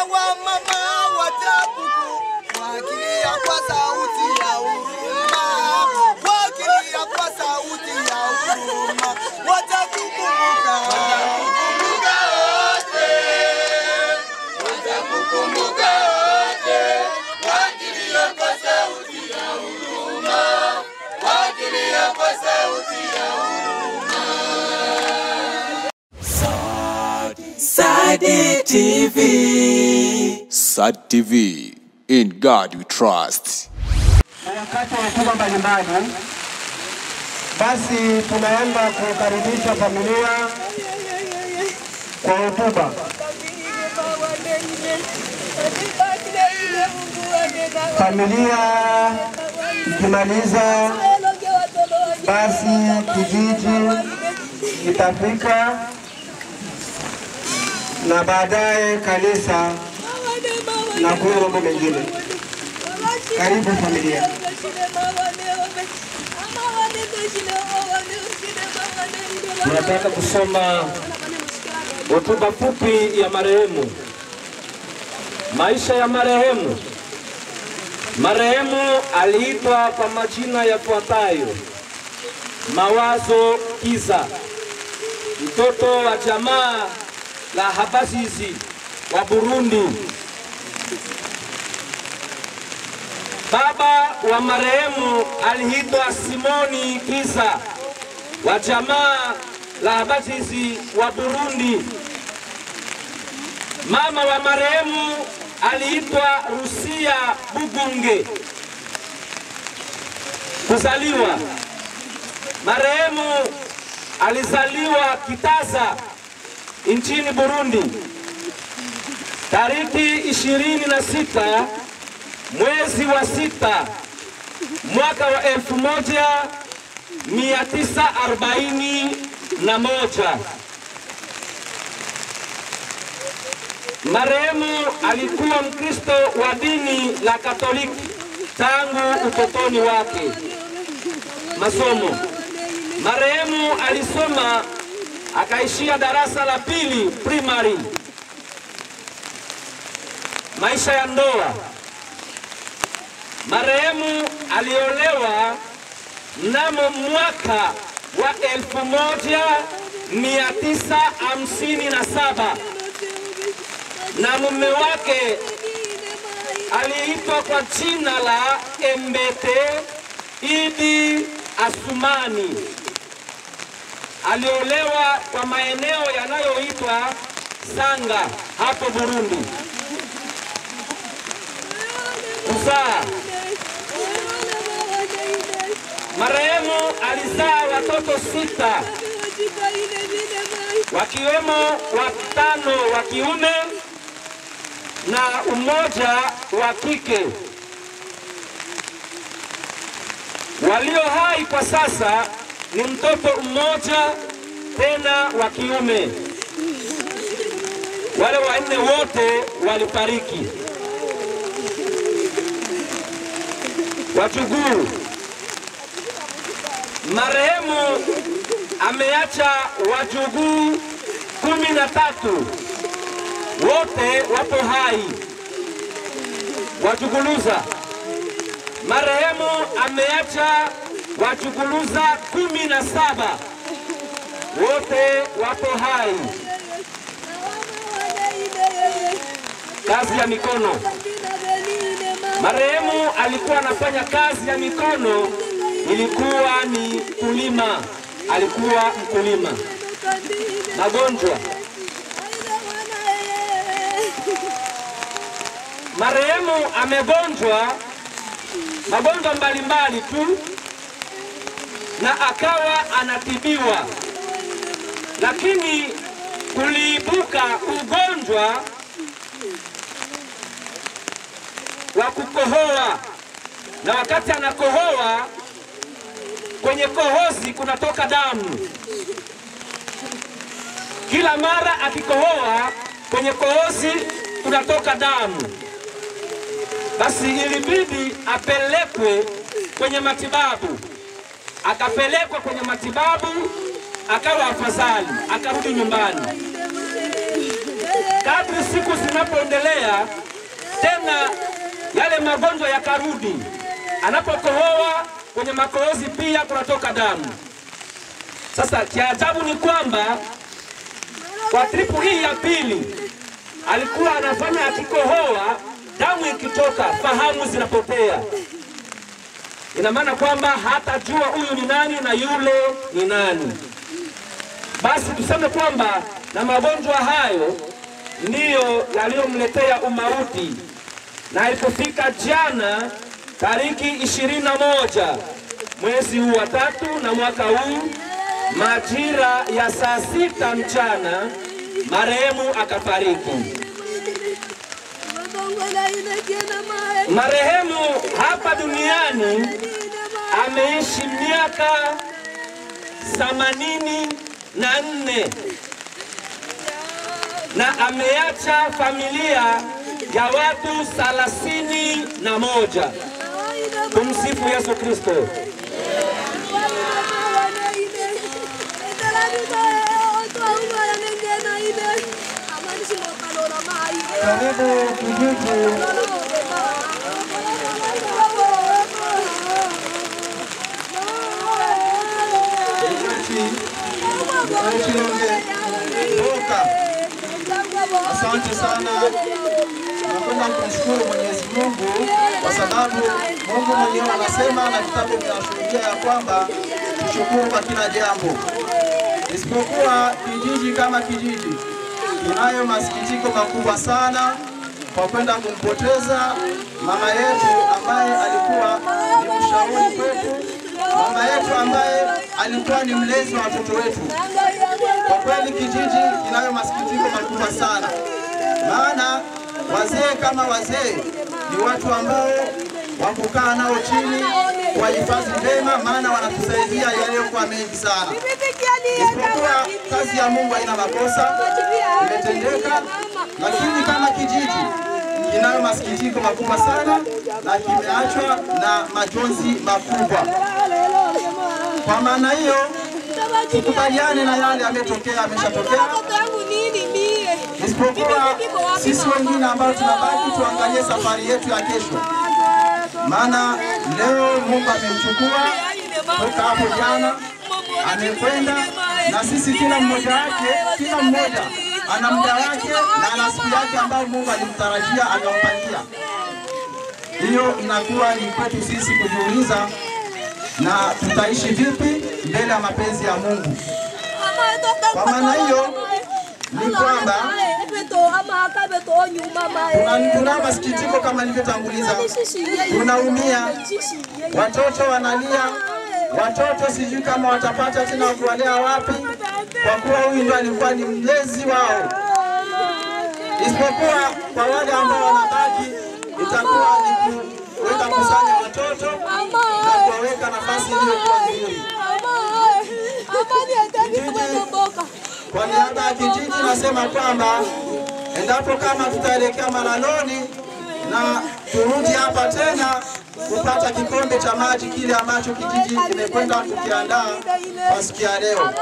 wa mama watakuku wakilia kwa sauti ya huruma, wakilia kwa sauti ya huruma, watakukumbuka wote, watakukumbuka wote, wakilia kwa sauti ya huruma, wakilia kwa sauti ya huruma. Sadi TV. Sadi TV, in God we trust. Wakati wa hotuba mbalimbali, basi tunaenda kukaribisha familia kwa hotuba. Familia ikimaliza, basi kijiji kitafika na baadaye kanisa na kuwa mambo mengine. Karibu familia. Tunataka kusoma hotuba fupi ya marehemu. Maisha ya marehemu. Marehemu aliitwa kwa majina yafuatayo: Mawazo Kiza, mtoto wa jamaa la Habasizi wa Burundi. Baba wa marehemu aliitwa Simoni Kiza wa jamaa la Habasizi wa Burundi. Mama wa marehemu aliitwa Rusia Bugunge. Kuzaliwa. Marehemu alizaliwa Kitaza nchini Burundi tariki 26 mwezi wa 6 mwaka wa 1941. Marehemu alikuwa Mkristo wa dini la Katoliki tangu utotoni wake. Masomo. Marehemu alisoma akaishia darasa la pili primary. Maisha ya ndoa. Marehemu aliolewa mnamo mwaka wa 1957 na mume wake aliitwa kwa jina la Embete Idi Asumani. Aliolewa kwa maeneo yanayoitwa Sanga hapo Burundi. Kuzaa. Marehemu alizaa watoto 6, wakiwemo 5 wa kiume na 1 wa kike. Walio hai kwa sasa ni mtoto 1 tena wa kiume. Wale 4 wote walifariki. Wajukuu. Marehemu ameacha wajukuu 13, wote wapo hai. Wajukuluza. Marehemu ameacha wajukuluza 17, wote wapo hai. Kazi ya mikono. Marehemu alikuwa anafanya kazi ya mikono, ilikuwa ni kulima, alikuwa mkulima. Magonjwa. Marehemu amegonjwa magonjwa mbalimbali tu na akawa anatibiwa, lakini kuliibuka ugonjwa wa kukohoa, na wakati anakohoa kwenye kohozi kunatoka damu. Kila mara akikohoa kwenye kohozi kunatoka damu. Basi ilibidi apelekwe kwenye matibabu. Akapelekwa kwenye matibabu, akawa afadhali, akarudi nyumbani. kadri siku zinapoendelea tena yale magonjwa yakarudi. Anapokohoa kwenye makohozi pia kunatoka damu. Sasa cha ajabu ni kwamba kwa tripu hii ya pili alikuwa anafanya akikohoa, damu ikitoka, fahamu zinapotea. Ina maana kwamba hatajua huyu ni nani na yule ni nani. Basi tuseme kwamba na magonjwa hayo ndiyo yaliyomletea umauti. Na ilipofika jana tariki 21 mwezi huu wa 3 na mwaka huu majira ya saa 6 mchana marehemu akafariki. Marehemu hapa duniani ameishi miaka 84 na ameacha familia ya watu 31. Tumsifu Yesu Kristo. Karibu kijiji. Asante sana. Napenda kumshukuru Mwenyezi Mungu kwa sababu Mungu mwenyewe anasema na kitabu kinashuhudia ya kwamba tushukuru kwa kila jambo. Isipokuwa kijiji kama kijiji kinayo masikitiko makubwa sana kwa kwenda kumpoteza mama yetu ambaye alikuwa ni mshauri kwetu, mama yetu ambaye alikuwa ni mlezi wa watoto wetu. Kwa kweli kijiji kinayo masikitiko makubwa sana, maana wazee kama wazee ni watu ambao wakukaa nao chini kwa hifadhi vema, maana wanatusaidia yaliyokuwa mengi sana. Isipokuwa kazi ya Mungu haina makosa, imetendeka, lakini kama kijiji kinayo masikitiko makubwa sana na kimeachwa na majonzi makubwa. Kwa maana hiyo tukubaliane na yale yametokea, ameshatokea. Isipokuwa sisi wengine ambao tunabaki tuangalie safari yetu ya kesho. Maana leo Mungu amemchukua toka hapo jana, amekwenda, na sisi kila mmoja ana muda wake na ana siku yake ambayo Mungu alimtarajia akampangia. Hiyo inakuwa ni kwetu sisi kujiuliza na tutaishi vipi mbele ya mapenzi ya Mungu. Kwa maana hiyo ni kwamba tuna masikitiko kama nilivyotanguliza, tunaumia, watoto wanalia, watoto sijui kama watapata tena kuwalea wapi, kwa kuwa huyu ndiye alikuwa ni mlezi wao. Isipokuwa kwa wale ambao wanabaki itakuwa ni kuweka kusanya watoto na kuwaweka nafasi iliyokuwa nzuri. Kwa niaba ya kijiji nasema kwamba endapo kama tutaelekea Malaloni na turudi hapa tena kupata kikombe cha maji kile ambacho kijiji kimekwenda kukiandaa kwa siku ya leo.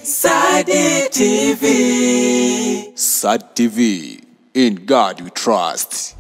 Sadi TV. Sadi TV. In God we trust.